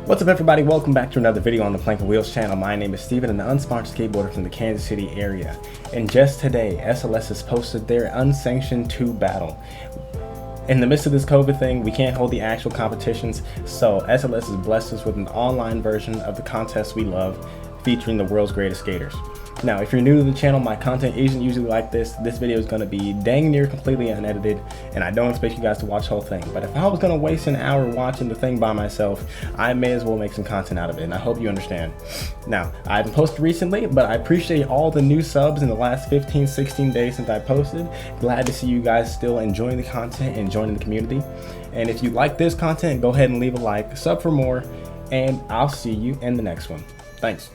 What's up, everybody? Welcome back to another video on the Plank and Wheels channel. My name is Steven, and an unsponsored skateboarder from the Kansas City area. And just today, SLS has posted their Unsanctioned 2 battle. In the midst of this COVID thing, we can't hold the actual competitions, so SLS has blessed us with an online version of the contest we love, featuring the world's greatest skaters. Now, if you're new to the channel, my content isn't usually like this. This video is going to be dang near completely unedited, and I don't expect you guys to watch the whole thing. But if I was going to waste an hour watching the thing by myself, I may as well make some content out of it, and I hope you understand. Now, I haven't posted recently, but I appreciate all the new subs in the last 15-16 days since I posted. Glad to see you guys still enjoying the content and joining the community. And if you like this content, go ahead and leave a like, sub for more, and I'll see you in the next one. Thanks.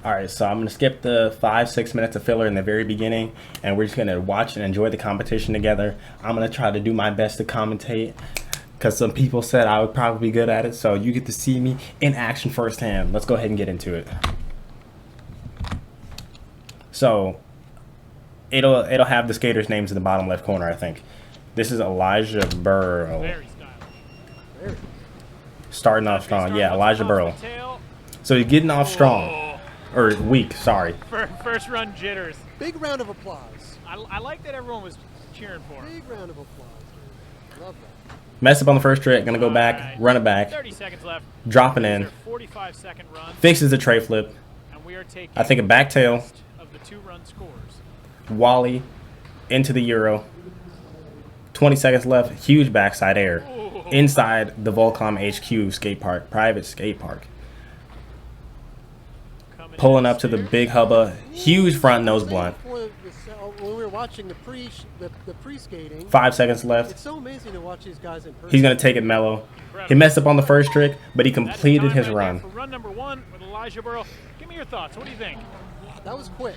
Alright, so I'm going to skip the 5-6 minutes of filler in the very beginning, and we're just going to watch and enjoy the competition together. I'm going to try to do my best to commentate, because some people said I would probably be good at it, so you get to see me in action firsthand. Let's go ahead and get into it. So, it'll have the skaters' names in the bottom left corner, I think. This is Elijah Burrell. Starting off strong. Yeah, Elijah Burrell. So he's getting off strong. Or weak, sorry. First run jitters. Big round of applause. I like that everyone was cheering for him. Big round of applause, dude. Love that. Mess up on the first trick, gonna go back, run it back. 30 seconds left. Dropping in. 45-second run. Fixes the tray flip. And we are taking I think a back tail. Of the 2-run scores. Wally into the Euro. 20 seconds left. Huge backside air. Ooh. Inside the Volcom HQ skate park, private skate park. Pulling up to the big hubba, huge front nose blunt. When we were watching the pre-skating, 5 seconds left. It's so amazing to watch these guys in person. He's gonna take it mellow. He messed up on the first trick, but he completed his run. For run number 1 with Elijah Burrell. Give me your thoughts. What do you think? That was quick.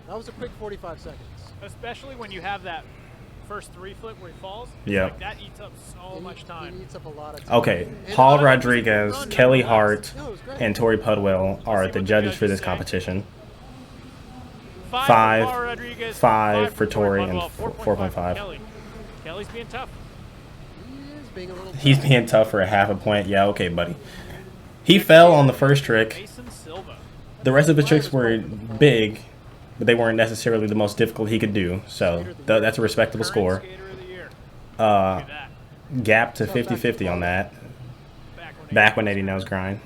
That was a quick 45 seconds. Especially when you have that first 3 flip where he falls. Yeah. Like that eats up so much time. It eats up a lot of time. Okay, Paul Rodriguez, Kelly Hart, and Tori Pudwell are the judges for this competition. 5 for Tori, and 4.5. Kelly's being tough. He's being tough for a half a point. Yeah, okay, buddy. He fell on the first trick. The rest of the tricks were big, but they weren't necessarily the most difficult he could do. So that's a respectable score. Gap to 50-50 on that. Back 180 nose grind.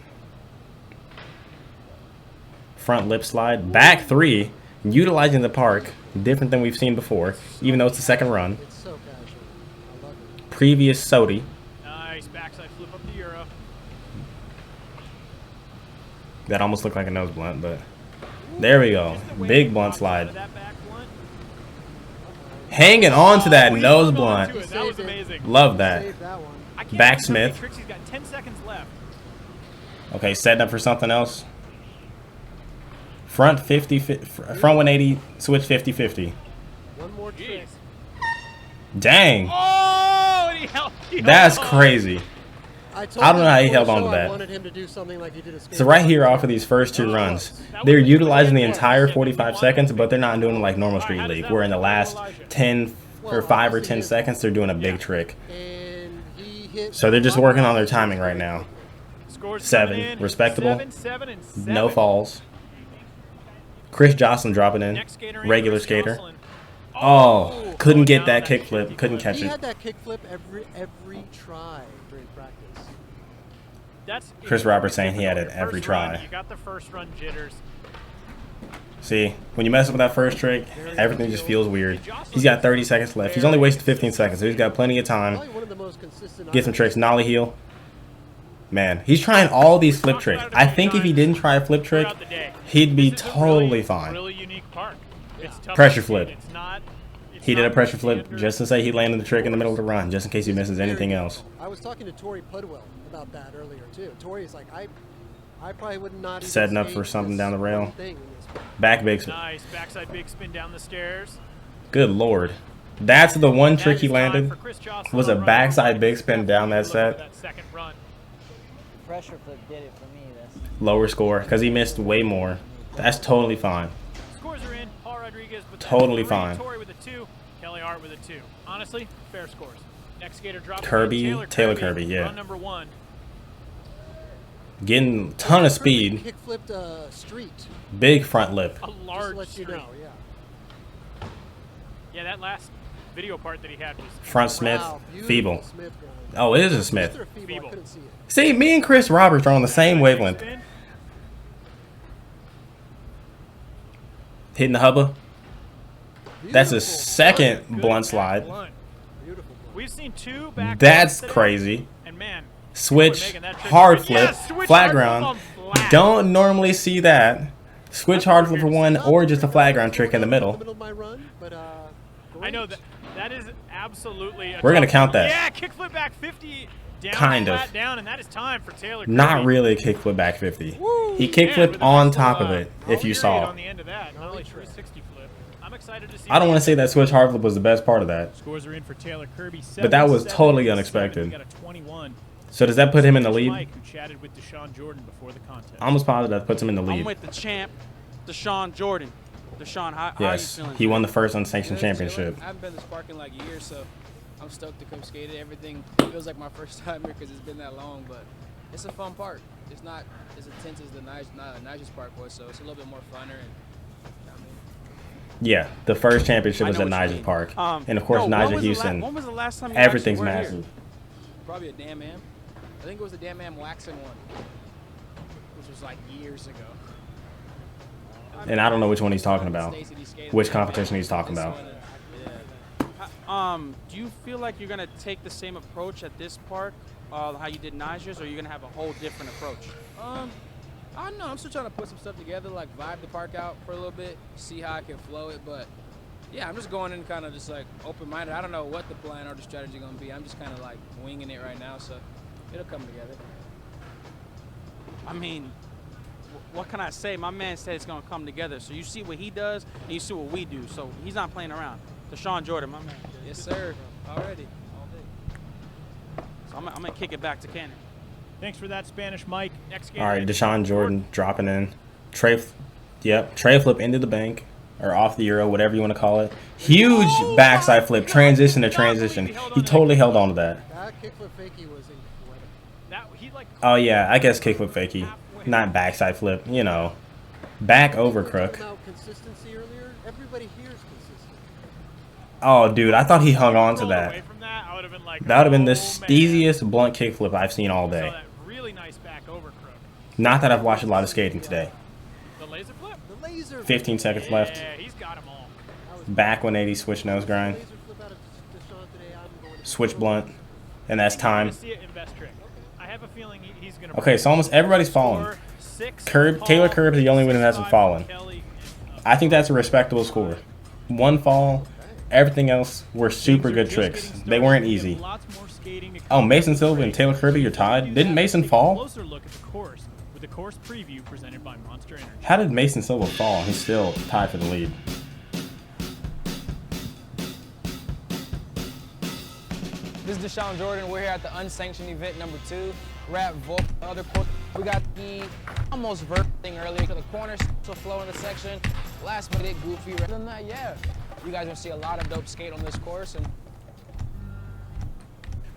Front lip slide. Back 3. Utilizing the park. Different than we've seen before. Even though it's the second run. It's so casual. I love it. Previous Sodi. Nice backside flip up the Euro. That almost looked like a nose blunt, but there we go. Big blunt slide. Hanging on to that nose blunt. That was amazing. Love that. Backsmith. He's got 10 seconds left. Okay, setting up for something else. Front 180, switch 50-50. One more trick. Dang. Oh, That's crazy. I don't know how he held on to that. I wanted him to do something like he did a So right here off of these first 2 runs, they're utilizing the entire 45 seconds, but they're not doing it like normal Street League, where in the last 10 or 5 or 10 seconds, they're doing a big trick. So they're just working on their timing right now. 7, respectable. 7. No falls. Chris Jocelyn dropping in, regular skater. Oh, couldn't get that kickflip, couldn't catch it. He had that kickflip every try during practice. Chris Roberts saying he had it every try. You got the first run jitters. See, when you mess up with that first trick, everything just feels weird. He's got 30 seconds left. He's only wasted 15 seconds, so he's got plenty of time. Get some tricks. Nollie heel. Man, he's trying all these flip tricks. I think if he didn't try a flip trick, he'd be totally fine. Pressure flip. He did a pressure flip just to say he landed the trick in the middle of the run, just in case he misses anything else. I was talking to Tori Pudwell about that earlier too. Tori's like, I probably would not. Setting up for something down the rail. Back big spin. Nice backside big spin down the stairs. Good lord. That's the one trick he landed, was a backside big spin down that set. Pressure flip did it for me. Lower score, because he missed way more. That's totally fine. Scores are in. Paul Rodriguez with Totally a 3, fine. Tori with a 2, Kelly Hart with a 2. Honestly, fair scores. Next skater drops Kirby, in, Taylor Kirby, yeah. Run number 1. Getting a ton of speed. Kick flipped street. Big front lip. A large Just to let you know, yeah. Yeah, that last video part that he had was Front Smith, Wow, beautiful feeble. Smith grind. Oh, it is a Smith Smith. or feeble? I Feeble. couldn't see it. See, me and Chris Roberts are on the same wavelength. Spin. Hitting the hubba. That's a Beautiful. second Good blunt back slide. blunt. Beautiful. We've seen 2 back That's blunts today, crazy. And man, Switch, making that trick hard again. flip, Yes, switch flat hard flip ground. on flat. Don't normally see that. Switch hard flip for one, or just a flat ground trick in the middle. Of my run, but, I know that is absolutely. We're gonna count that. Yeah, kickflip back 50 down, Kind of. flat down, and that is time for Taylor Kirby. Not really a kickflip back 50. Woo! He Man, kickflipped with a on nice top little, of it, if you period saw. on the end of that, not only 360 flip. I'm excited to see. I don't want to say that switch hard flip was the best part of that. Scores are in for Taylor Kirby. But that was 77, totally 7. unexpected. We got a 21. So does that put him in the lead? Mike, who chatted with Deshaun Jordan before the contest. I'm almost positive that puts him in the I'm lead. with the champ, Deshaun Jordan. Deshaun, how Yes, are you feeling? he won the first unsanctioned Good, championship. chilling. I haven't been to this park in like years, so I'm stoked to come skate it. Everything feels like my first time here because it's been that long, but it's a fun park. It's not as intense as the Nigel Park was, so it's a little bit more funner. And, I mean, Yeah, the first championship I was know at what you Nigel mean. Park. Um, And of course, no, when Nigel was the Houston. when was the last time you Everything's actually were massive. Here? probably a Damn Am. I think it was the Damn Am waxing one, which was like years ago. And I don't know which one he's talking about. Stacey skated Which the competition he's talking this about. one, and- Do you feel like you're gonna take the same approach at this park, how you did Niger's, or you're gonna have a whole different approach? I don't know. I'm still trying to put some stuff together, like vibe the park out for a little bit, see how I can flow it. But yeah, I'm just going in kind of just like open-minded. I don't know what the plan or the strategy gonna be. I'm just kind of like winging it right now, so it'll come together. I mean, what can I say? My man said it's gonna come together. So you see what he does, and you see what we do. So he's not playing around. Deshaun Jordan, my man. Yes, sir. Already. So I'm gonna kick it back to Cannon. Thanks for that, Spanish Mike. Next skater. All right, Deshaun Jordan dropping in. Tray flip into the bank or off the euro, whatever you want to call it. Huge backside flip, transition to transition. He totally held on to that. That kickflip fakie was incredible. That he like. Oh yeah, I guess kickflip fakie, not backside flip. You know, back over crook. Talking about consistency earlier. Everybody here is consistent. Oh dude, I thought he hung on to rolled away that. from that, I would have been like, That would have been the oh, man. steeziest blunt kickflip I've seen all So day. that really nice back over crook. Not that I've watched a lot of skating today. The laser flip. The laser. 15 seconds left. Yeah, he's got them all. Back 180 switch nose grind. Laser flip out of Deshaun today. I'm going to Switch blunt. And that's I'm time. gonna see it in best trick. I have a feeling he's gonna. Okay, so almost everybody's fallen. 4, 6, Taylor Kirby's the only one who hasn't 5, fallen. Kelly, and, I think that's a respectable score. One fall, everything else were super good tricks. They weren't easy. Lots more skating to Oh, come. Mason Silva and Taylor Kirby, you're tied? Didn't Mason Take a fall? Closer look at the course with the course preview presented by Monster Energy. How did Mason Silva fall? He's still tied for the lead. This is Deshaun Jordan. We're here at the unsanctioned event number 2. We're at Volk, other course. We got the almost vert thing earlier. So the corners still flow in the section. Last minute goofy. Other than that, yeah. You guys are gonna see a lot of dope skate on this course. And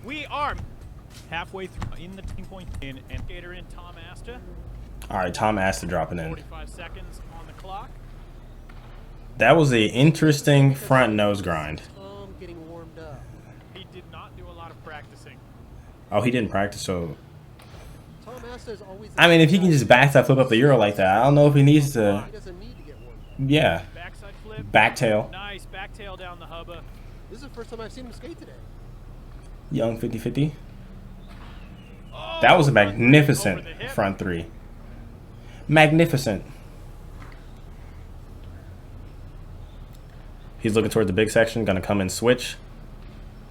We are halfway through in the 10 point in, and skater in Tom Astra. All right, Tom Astor dropping in. 45 seconds on the clock. That was a interesting front nose grind. Tom getting warmed up. He did not do a lot of practicing. Oh, he didn't practice, so... Tom Asta is always. I mean, if he can just backside flip up the euro like that, I don't know if he needs to... He doesn't need to get warmed up. Yeah. Backside flip. Back tail. Nice back tail down the hubba. This is the first time I've seen him skate today. Young 50-50. Oh, That was a over the magnificent hip. front three. Magnificent. He's looking toward the big section. Gonna come in switch.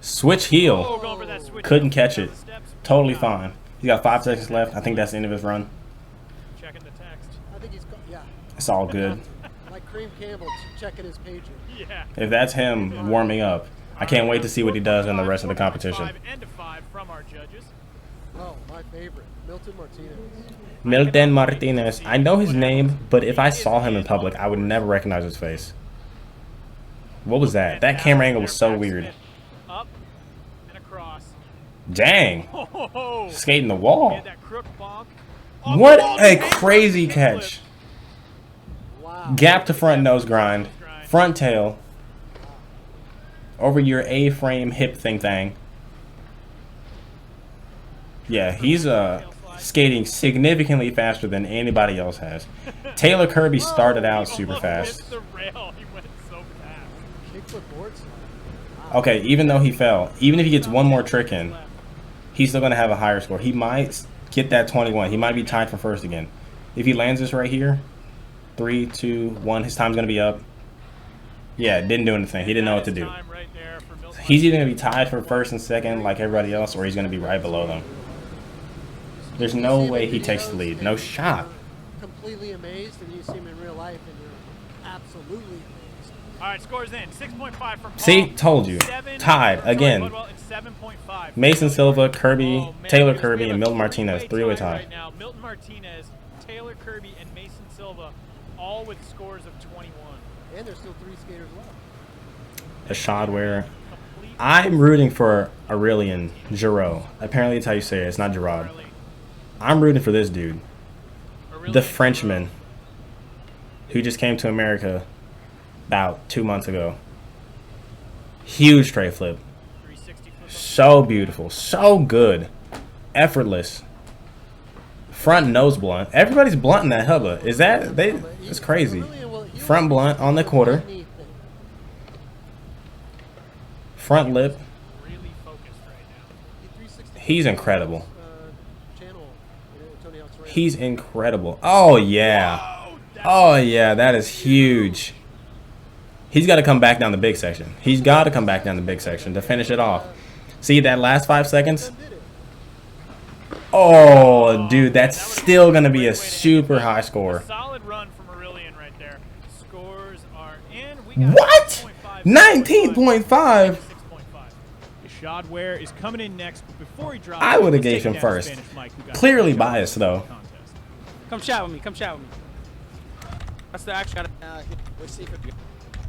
Switch Oh, heel. going for that switch. Couldn't catch Down it. the steps. Totally fine. He's got 5 seconds left. I think that's the end of his run. Checking the text. I think he's. Yeah. It's all good. Like Cream Campbell checking his pager. Yeah. If that's him warming up, I can't wait to see what he does in the rest of the competition. 5 and a 5 from our judges. Oh, my favorite, Milton Martinez. Milton Martinez. I know his name, but if I saw him in public, I would never recognize his face. What was that? That camera angle was so weird. Up and across. Dang. Oh, Skating the wall. he had that crook bonk. Off What the wall, a kick crazy flip. catch. Wow. Gap to front nose grind. Front tail. Over your A-frame hip thing. Yeah, he's skating significantly faster than anybody else has. Taylor Kirby started out super Almost fast. missed the rail. He went so fast. Kickflip board slide. Okay, even though he fell, even if he gets one more trick in, he's still going to have a higher score. He might get that 21. He might be tied for first again. If he lands this right here, 3, 2, 1, his time's going to be up. Yeah, didn't do anything. He didn't know what to do. Time right there for Milton He's either going to be tied for first and second like everybody else, or he's going to be right below them. There's no You see him way in he takes videos the lead. and No shot. you're completely amazed, and you see him in real life, and you're absolutely amazed. All right, scores in. 6.5 from Paul. See? Told you. 7 Tied from again. Budwell, and 7.5. Mason Silva, Kirby, Oh, man, Taylor we Kirby, have and a Milton Martinez. Three-way tie. right now. Milton Martinez, Taylor Kirby, and Mason Silva, all with scores of 21. And there's still 3 skaters left. Ashad Ware. Complete I'm rooting for Aurelian Giroux. Apparently that's how you say it. It's not Gerard. I'm rooting for this dude. The Frenchman who just came to America about 2 months ago. Huge tray flip. 360 flip. So beautiful. So good. Effortless. Front nose blunt. Everybody's blunt in that hubba. Is that they? It's crazy. Front blunt on the quarter. Anything. Front lip. Really focused right now. 360 He's incredible. channel, Tony Hawk's Race. He's incredible. Oh yeah. Oh yeah. That is huge. He's got to come back down the big section. He's got to come back down the big section to finish it off. See that last 5 seconds? Did it. Oh, dude, that's still going to be a super high score. Solid run from Aurelian right there. Scores are in. We got What? 19.5. 19.5? 6.5. Ashad Ware is coming in next, but before he drops, I would've let's gave take him down first. Spanish Mike, who got Clearly the biased, though. contest. Come chat with me. Come chat with me. That's the action.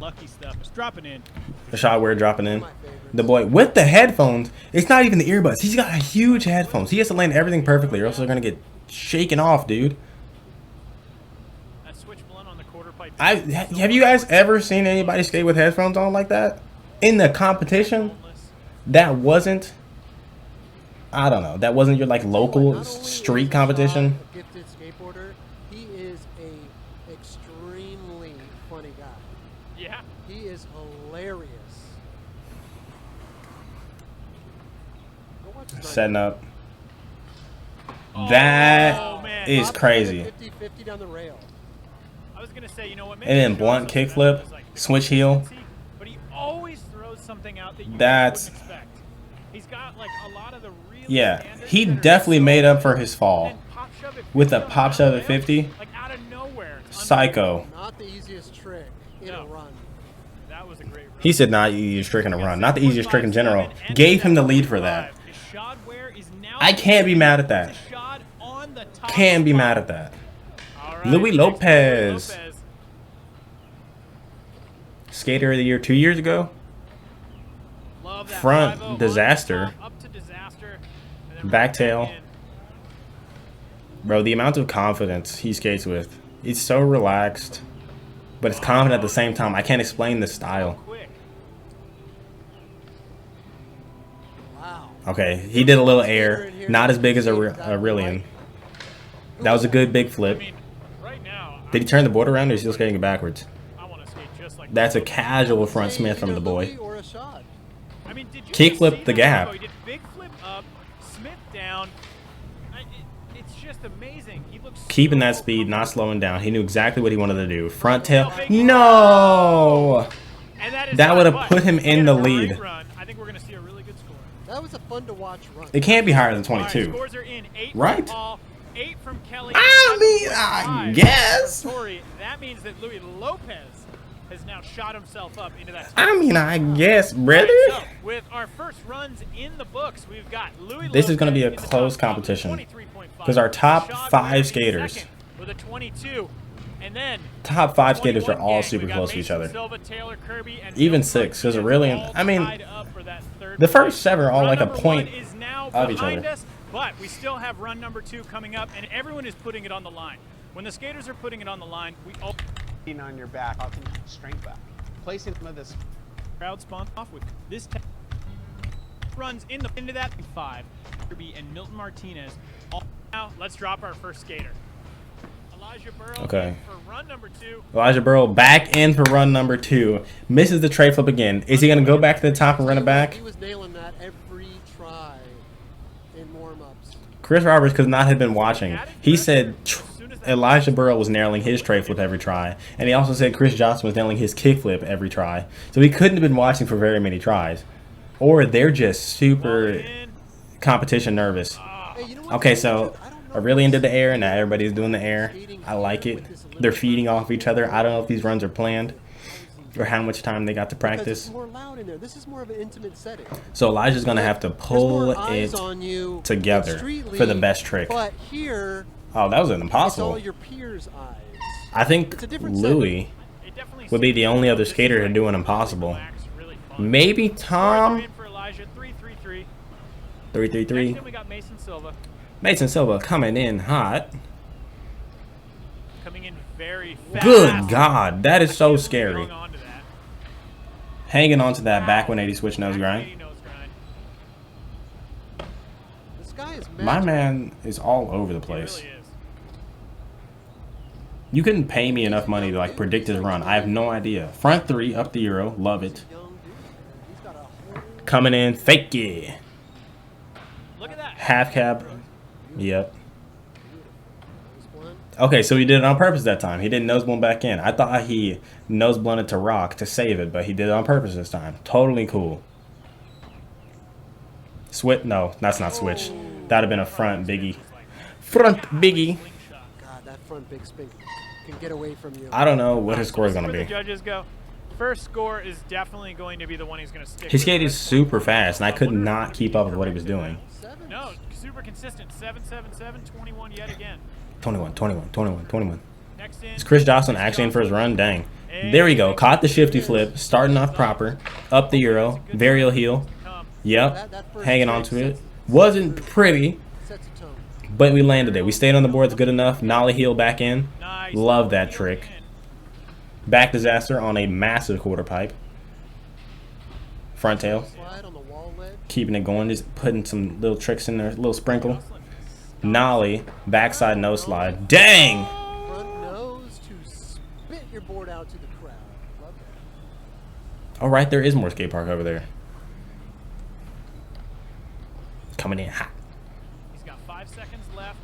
Lucky stuff. It's dropping in. Ashad Ware dropping in. My favorite. The boy with the headphones. It's not even the earbuds. He's got huge headphones. He has to land everything perfectly or else they're going to get shaken off, dude. That switch blunt on the quarter pipe. Have you guys ever seen anybody skate with headphones on like that? In the competition? That wasn't, I don't know, that wasn't your like local Not only street is competition. Ashad a gifted skateboarder, he is a extremely funny guy. Yeah. He is hilarious. Go watch his Setting up. Oh, That man. is crazy. 50-50 down the rail. I was gonna say, you know what? And then blunt kickflip, switch heel. But he always throws something out that you That's- wouldn't expect. He's got like a lot of the real Yeah, standards he that are definitely so made up good, for his fall. and pop shove it With a 50 pop shove at rail, 50. like out of nowhere. It's Psycho. Not the easiest trick in No. a run. That was a great run. He said not the easiest trick in a run. Not the easiest trick in general. Gave him the lead for that. Ashad Ware is now I can't be mad at that. Ashad on the top Can't be spot. mad at that. All right, Louis next, Lopez. Lopez. Skater of the year 2 years ago. Love that Front 5-0 disaster. up to disaster. And then Back right tail. in. Bro, the amount of confidence he skates with. It's so relaxed. But it's confident at the same time. I can't explain the style. Quick. Wow. Okay, he did a little air. Not as big as Aurelian. That was a good big I flip. mean, right now, Did he turn the board around or is he still skating it backwards? I want to skate just like That's a Lopez. casual front Say smith from either the boy. Louis or Ashad. I mean, did you Kick just flip see the that? gap. Oh, he did big flip up, Smith down. It's just amazing. He looks Keeping so that speed, not slowing down. He knew exactly what he wanted to do. Front tail. comfortable. No! And that is That not would've much. put him He in had the a great lead. run. I think we're going to see a really good score. That was a fun to watch run. It can't be higher than All right, 22. scores are in. 8 Right? from Paul, 8 from Kelly. I mean, 7.5 I guess. from Tori. That means that Louis Lopez has now shot himself up into that. I mean, I guess, brother. So, with our first runs in the books, we've got Louis This is going to be a Lopez in the close top competition 23.5. because our top Rashad 5 Williams skaters, second with a 22, and then top 5 skaters are 21 all gang. super We got close to each Mason other. Silva, Taylor Kirby, and Even Milton 6, because Martinez really, all I mean, tied up for that third the place. first 7 are all Run like a number point one is now of each behind other. us, but we still have run number 2 coming up, and everyone is putting it on the line. When the skaters are putting it on the line, we all on your back, strength back. Placing some of this crowd spawn off with this runs into that 5. Kirby and Milton Martinez. Now let's drop our first skater. Elijah Burrell Okay. for run number 2. Elijah Burrell back in for run number 2. Misses the tray flip again. Is he going to go back to the top and run it back? He was nailing that every try in warm-ups. Chris Roberts could not have been watching. He said Elijah Burrell was nailing his tray flip every try. And he also said Chris Johnson was nailing his kick flip every try. So he couldn't have been watching for very many tries. Or they're just super competition nervous. Hey, you know what? Okay, so I really into the air, and now everybody's doing the air. I like it. They're feeding off each other. I don't know if these runs are planned or how much time they got to Because practice. it's more loud in there. This is more of an intimate setting. So Elijah's going to have to There's pull more eyes it on you together street for the league, best trick. But here, Oh, that was it's all impossible. your peers' eyes. I think It's a different Louis It definitely would be the only other this skater to is do an like impossible. relax, really fun. Maybe They're Tom. in for Elijah, 3-3-3. 3-3-3. Next in we got Mason Silva Mason Silva coming in hot. coming in very fast. Good God, that is so I can't believe scary. going on to that. Hanging on to that back 180 switch nose Back grind. 180 nose grind. This guy is My magical. man is all over the It place. really is. You couldn't pay me enough money to like predict his run. I have no idea. Front 3 up the Euro, love it. Young dude, man. He's got a whole Coming in, fake yeah. Look at that. Half cab. Yep. nose blunt. Okay, so he did it on purpose that time. He didn't nose blunt back in. I thought he nose blunted to rock to save it, but he did it on purpose this time. Totally cool. Switch? No, that's not switch. That'd have been a front biggie. Front biggie. God, that front big spin can get away from you. I don't know what his score is going Where to the be. judges go. First score is definitely going to be the one he's going to stick His with. skate is super fast, and I could not keep up with what he was doing. Sevens. No, super consistent. 7-7-7, 21 yet again. 21, 21, 21, 21. Next in. Is Chris Johnson actually in for his run? Dang. There we go. Caught the shifty flip. Starting off proper. Up the Euro. Varial heel. Come. Yep. That first Hanging trick on to it. sets- Wasn't pretty, Sets a tone. but we landed it. We stayed on the boards good enough. Nollie heel back in. Nice. Love that Heel trick. in. Back disaster on a massive quarter pipe. Front tail. Slide on the wall ledge. Keeping it going. Just putting some little tricks in there. Little sprinkle. Nollie. Backside nose slide. Dang! Front nose to spit your board out to the crowd. Love that. All right, there is more skate park over there. Coming in hot. He's got 5 seconds left.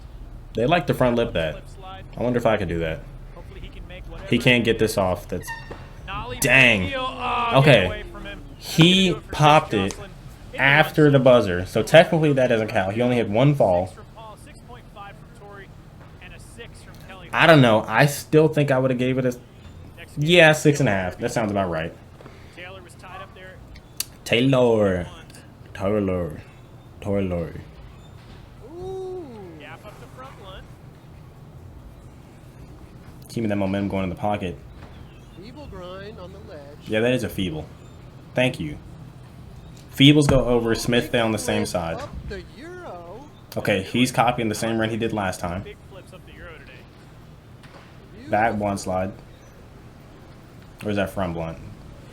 They like to front lip that. Flip slide. I wonder if I could do that. Hopefully he can make whatever. He can't get this off. That's Nollie Dang. heel. Oh, Okay. get away from him. He Gonna do it for popped Chris it Jocelyn. In the after runs. the buzzer, so technically that doesn't count. He only had one fall. 6 from Paul, 6.5 from Tori, and a 6 from Kelly. I don't know. I still think I would have gave it a Next yeah 6.5. That sounds about right. Taylor was tied up there. Taylor. Ooh. Gap up the front one. Keeping that momentum going in the pocket. Feeble grind on the ledge. Yeah, that is a feeble. Thank you. Feebles go over. Smith stay on the same side. Up the Euro. Okay, he's copying the same run he did last time. Big flips up the Euro today. Back blunt slide. Or is that front blunt?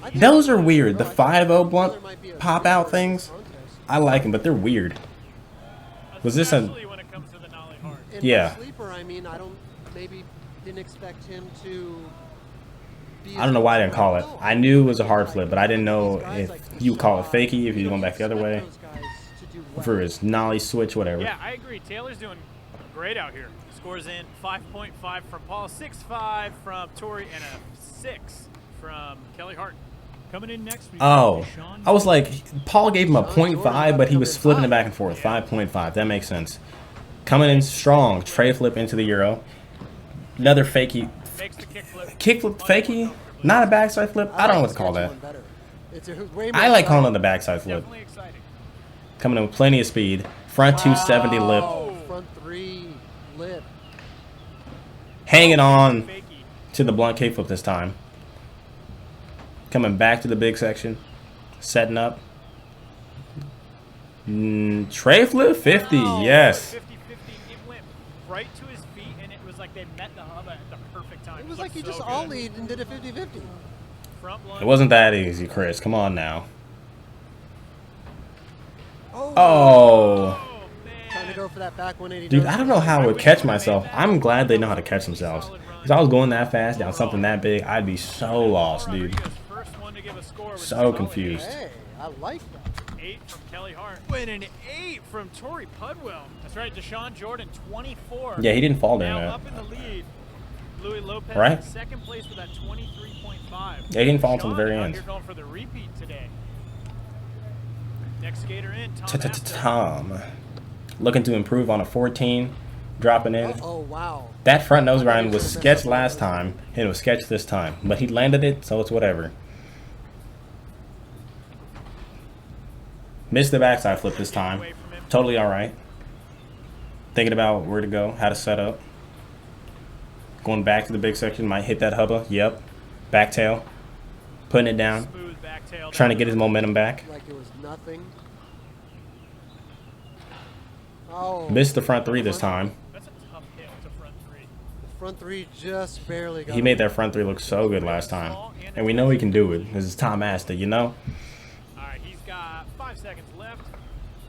I think Those are Taylor weird. The might 5-0 be blunt a pop out sleeper in things. this contest. I like them, but they're weird. Was this a- Especially when it comes to the Nollie hard. And Yeah. by sleeper, I mean, didn't expect him to be I don't know why I didn't call it. No. I knew it was a hard flip, but I didn't know These guys if like you would call it Shaw, fakie, if he was you going don't back the other way, expect those guys to do or for well. his nollie switch, whatever. Yeah, I agree. Taylor's doing great out here. Scores in 5.5 from Paul, 6.5 from Tori, and a 6 from Kelly Hart. Coming in next. we got Oh, Deshaun I was like, Paul gave him a Sean 0.5, Jordan but he was number flipping it 5. back and forth. 5.5, that makes sense. Coming in strong, tray flip into the Euro. Another fakie. makes the kickflip. Kickflip fakie? Not a backside flip. I don't know what to call that. I like calling it the backside flip. Definitely exciting. Coming in with plenty of speed. Front 270 lip. Front 3 lip. Hanging on Fakey. to the blunt kickflip this time. Coming back to the big section. Setting up. Tray flip 50. Yes. 50-50. It went right to his feet, and it was like they met the hub at the perfect time. It was looked like he so just good. ollied and did a 50-50. Front blunt. It wasn't that easy, Chris. Come on now. Oh. Oh, Trying to man. go for that back 180. Dude, I don't know how I would catch myself. I'm glad they know how to catch themselves. If I was going that fast down something that big, I'd be so lost, dude. Rodriguez, first one to give a score with So the confused. Hey, I like that. 8 from Kelly Hart. Win an 8 from Torrey Pudwell. That's right, Deshaun Jordan, 24. Yeah, he didn't fall during Now that. up in the lead. Louis Lopez Right? in second place with that 23.5. Yeah, he didn't fall until the Sean very out end. here going for the repeat today. Next skater in, Tom Astra. Tom. Looking to improve on a 14. Dropping in. Oh, wow. That front nose grind was sketched last time, and it was sketched this time. But he landed it, so it's whatever. Missed the backside flip this time. Totally alright. Thinking about where to go, how to set up. Going back to the big section, might hit that hubba. Yep. Back tail. Putting it down. Smooth back tail Trying to down. get his momentum back. Like it was nothing. Oh. Missed the front 3 this time. That's a tough hit to front 3. The front 3 just barely got He made that front 3 look so good last time. And we know he can do it. This is Tom Astra, you know? Alright, he's got 5 seconds left.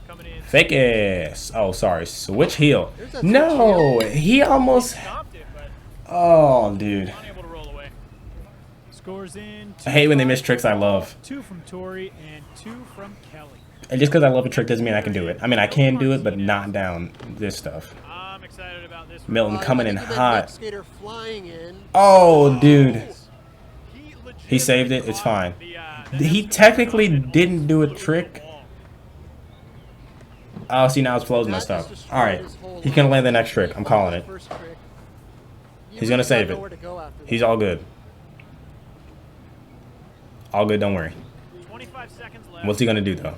Coming in. Fake ass. Oh, sorry. Switch heel. There's that No, switch he almost. Stopped it, but Oh, dude. unable to roll away. Scores in. I hate when they miss tricks I love. 2 from Torrey and 2 from Kelly. And just because I love a trick doesn't mean I can do it. I mean, I can do it, but not down this stuff. I'm excited about this. Milton coming in hot. Skater flying in. Oh, dude. He saved it. It's fine. The He technically didn't do a trick. Oh, see, now his flow's messed up. All right. He's going to land the next trick. I'm calling it. First trick. You He's going to really save gotta it. know where to go after He's that. all good. All good, don't worry. 25 seconds left. What's he going to do, though?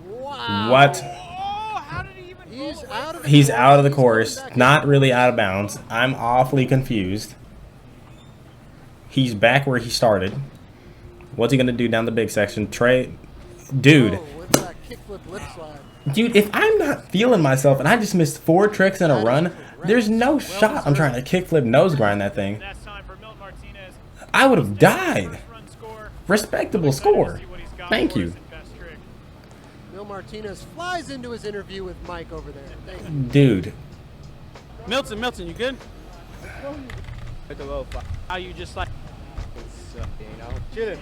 Wow. What? Oh, how did he even He's roll away? out of the He's course. out of the He's going course. back Not in. really out of bounds. I'm awfully confused. He's back where he started. What's he going to do down the big section? Trey. Dude. Oh, with that kickflip lip slide. Dude, if I'm not feeling myself and I just missed 4 tricks in a run, there's no shot I'm trying to kickflip nose grind that thing. That's time for Milton Martinez. I would have died. First run score. Respectable Excited to score. see what he's got Thank for you. us in best trick. Mil Martinez flies into his interview with Mike over there. Thank you. Dude. Milton, you good? Hit a little fuck. How you just like? Chilling.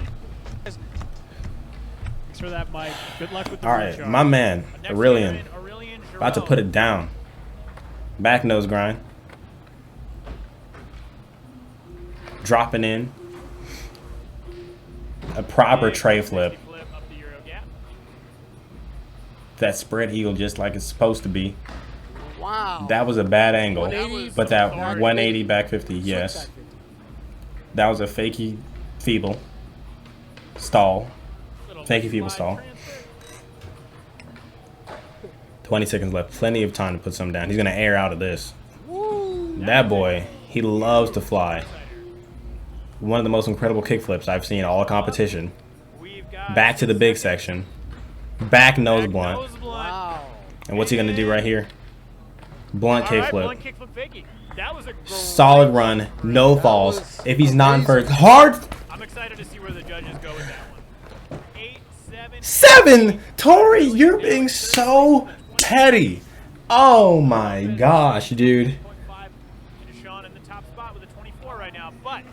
Thanks for that, Mike. Good luck with the All right, recharge. my man, Next Aurelian. skater in, Aurelian About to Burrell. put it down. Back nose grind. Dropping in. A proper tray flip. Flip up the Euro gap. That spread eagle just like it's supposed to be. Wow. That was a bad angle. 180, But that back 180 50. back 50, Switch yes. back 50. That was a fakey feeble stall. Little Thank you, feeble slide stall. transfer. 20 seconds left. Plenty of time to put some down. He's going to air out of this. Woo. That boy, he loves to fly. One of the most incredible kickflips I've seen all competition. We've got Back to the big section. Back nose back blunt. nose blunt. Wow. And what's he going to do right here? Blunt All right, kickflip. blunt kickflip fakie. That was a great Solid run. No That falls. was If he's not in amazing. first. Hard I'm excited to see where the judges go with that one. 8, 7, 7. Tori, you're being so petty. Oh my gosh, dude. 8.5. And Deshaun in the top spot with a 24 right now, but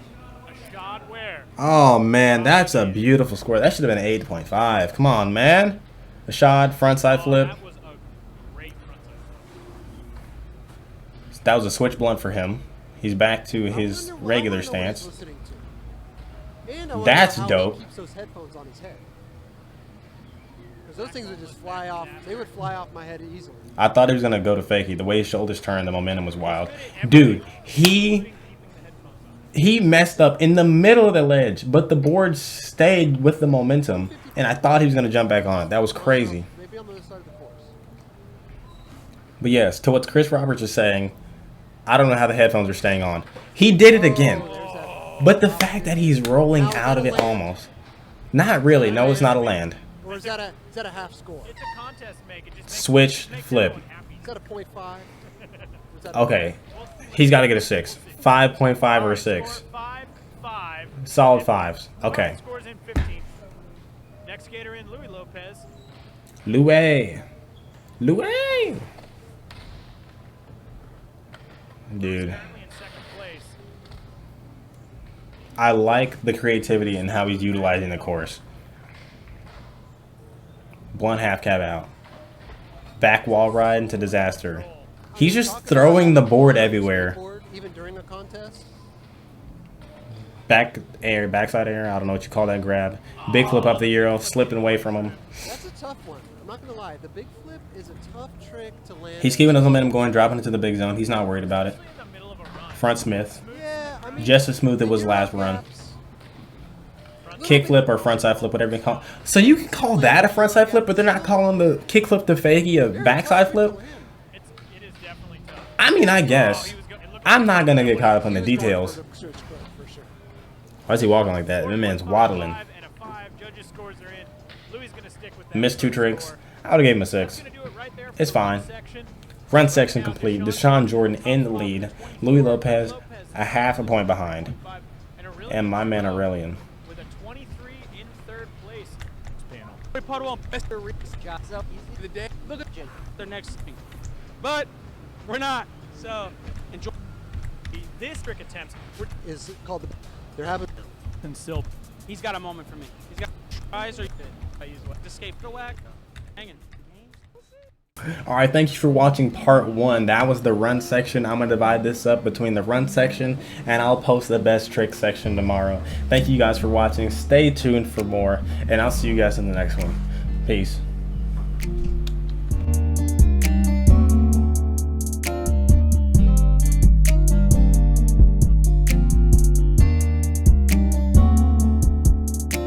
a shot where? Oh man, that's a beautiful score. That should have been 8.5. Come on, man. A shot, frontside flip. That was a great front side flip. That was a switch blunt for him. He's back to his I wonder regular what he's stance. listening to. And I wonder That's how dope. He keeps those headphones on his head. Because those things would just fly off. They would fly off my head easily. I thought he was gonna go to fakie. The way his shoulders turned, the momentum was wild. Dude, he he messed up in the middle of the ledge, but the board stayed with the momentum, and I thought he was going to jump back on it. That was crazy. Maybe on the other side of the course. But yes, to what Chris Roberts is saying, I don't know how the headphones are staying on. He did it again. But the fact that he's rolling out of it almost. Not really. No, it's not a land. Or is that a half score? It's a contest make. It just makes Switch, makes flip. everyone happy. Is that a 0.5? Or is that Okay. He's got to get a 6. 5.5 or a 6. 5-5. Solid 5s. Okay. Scores in 15. Next skater in, Louis Lopez. Louis. Louis. Dude. Currently in second place. I like the creativity and how he's utilizing the course. Blunt half cab out. Back wall ride into disaster. He's just throwing the board everywhere. Even during a contest? Back air, backside air, I don't know what you call that grab. Big flip up the Euro, slipping away from him. That's a tough one. I'm not going to lie. The big flip is a tough trick to land. He's keeping his momentum going, dropping into the big zone. He's not worried about it. In the middle of a run. Front Smith. Yeah, I mean, Just as smooth as it was last run. Kick flip or frontside flip, whatever you call it. So you can call that a frontside flip, but they're not calling the kick flip to fakie a backside flip? It is definitely tough. I mean, I guess. I'm not going to get caught up on the details. Why is he walking like that? That man's waddling. 5 and a 5. Judges' scores are in. Louis gonna stick with that. Missed 2 tricks. I would have gave him a 6. Gonna do it right there for It's the fine. section. Front section complete. Deshaun Jordan in the lead. Louis Lopez a half a point behind. And my man Aurelian. With a 23 in third place. Panel. Puddle, Mr. Reese. So easy the day. Look at their next thing. But we're not. So enjoy. This trick attempts were Is called the. They're having. and still He's got a moment for me. He's got tries or I use what? Escape the whack. Hanging. Alright, thank you for watching part 1. That was the run section. I'm going to divide this up between the run section, and I'll post the best trick section tomorrow. Thank you guys for watching. Stay tuned for more, and I'll see you guys in the next one. Peace.